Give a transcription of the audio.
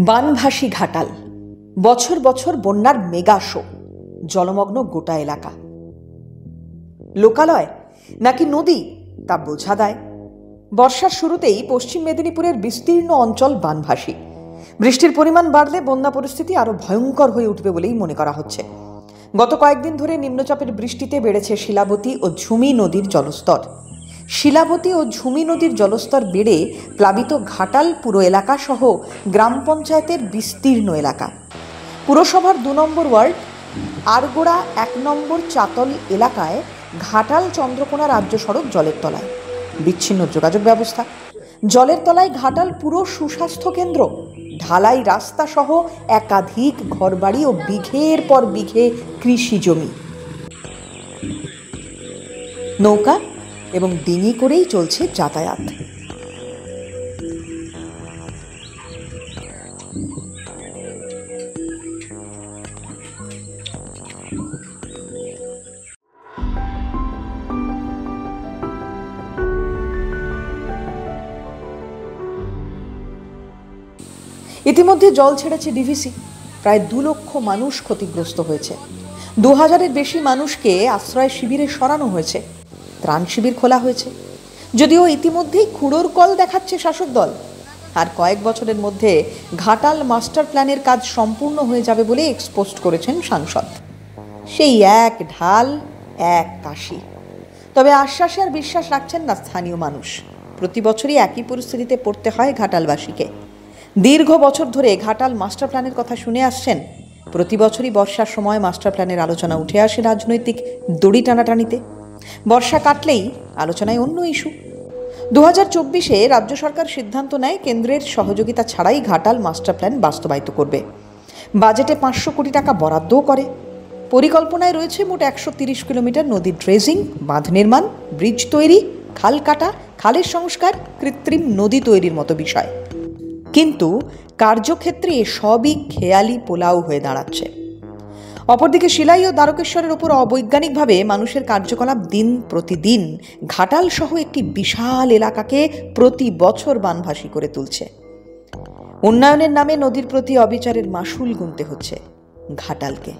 বানভাসী ঘাটাল, বছর বছর বন্যার মেগা শো, জলমগ্ন গোটা এলাকা। লোকালয় নাকি নদী তা বোঝা দায়। বর্ষার শুরুতেই পশ্চিম মেদিনীপুরের বিস্তীর্ণ অঞ্চল বানভাসী। বৃষ্টির পরিমাণ বাড়লে বন্যা পরিস্থিতি আরো ভয়ঙ্কর হয়ে উঠবে বলেই মনে করা হচ্ছে। গত কয়েকদিন ধরে নিম্নচাপের বৃষ্টিতে বেড়েছে শিলাবতী ও ঝুমি নদীর জলস্তর। শিলাবতী ও ঝুমি নদীর জলস্তর বেড়ে প্লাবিত ঘাটাল পুরো এলাকা সহ গ্রাম পঞ্চায়েতের বিস্তীর্ণ এলাকা। পুরসভার ২ নম্বর ওয়ার্ড আরগোড়া ১ নম্বর চাতল এলাকায় ঘাটাল চন্দ্রকোনা রাজ্য সড়ক জলের তলায়, বিচ্ছিন্ন যোগাযোগ ব্যবস্থা। জলের তলায় ঘাটাল পুরো সুস্বাস্থ্য কেন্দ্র, ঢালাই রাস্তা সহ একাধিক ঘরবাড়ি ও বিঘের পর বিঘে কৃষি জমি। নৌকা এবং ডিঙি করেই চলছে যাতায়াত। ইতিমধ্যে জল ছেড়েছে ডিভিসি। প্রায় ২ লক্ষ মানুষ ক্ষতিগ্রস্ত হয়েছে। ২,০০০-এর বেশি মানুষকে আশ্রয় শিবিরে সরানো হয়েছে। ত্রাণ শিবির খোলা হয়েছে, যদিও ইতিমধ্যেই খুঁড়োর কল দেখাচ্ছে শাসক দল। আর কয়েক বছরের মধ্যে ঘাটাল মাস্টার প্ল্যানের কাজ সম্পূর্ণ হয়ে যাবে বলে এক্সপোস্ট করেছেন সাংসদ। সেই এক ঢাল এক কাশি। তবে আশ্বাসে আর বিশ্বাস রাখছেন না স্থানীয় মানুষ। প্রতি বছরই একই পরিস্থিতিতে পড়তে হয় ঘাটালবাসীকে। দীর্ঘ বছর ধরে ঘাটাল মাস্টার প্ল্যানের কথা শুনে আসছেন। প্রতি বছরই বর্ষার সময় মাস্টার প্ল্যানের আলোচনা উঠে আসে রাজনৈতিক দড়ি টানাটানিতে। বর্ষা কাটলেই আলোচনায় অন্য ইস্যু। ২০২৪-এ রাজ্য সরকার সিদ্ধান্ত নেয় কেন্দ্রের সহযোগিতা ছাড়াই ঘাটাল মাস্টার প্ল্যান বাস্তবায়িত করবে। বাজেটে ৫০০ কোটি টাকা বরাদ্দও করে। পরিকল্পনায় রয়েছে মোট ১৩০ কিলোমিটার নদী ড্রেজিং, বাঁধ নির্মাণ, ব্রিজ তৈরি, খাল কাটা, খালের সংস্কার, কৃত্রিম নদী তৈরির মতো বিষয়। কিন্তু কার্যক্ষেত্রে সবই খেয়ালি পোলাও হয়ে দাঁড়াচ্ছে। অপরদিকে শিলাই ও দ্বারকেশ্বরের ওপর অবৈজ্ঞানিকভাবে মানুষের কার্যকলাপ দিন প্রতিদিন ঘাটাল সহ একটি বিশাল এলাকাকে প্রতি বছর বানভাসী করে তুলছে। উন্নয়নের নামে নদীর প্রতি অবিচারের মাশুল গুনতে হচ্ছে ঘাটালকে।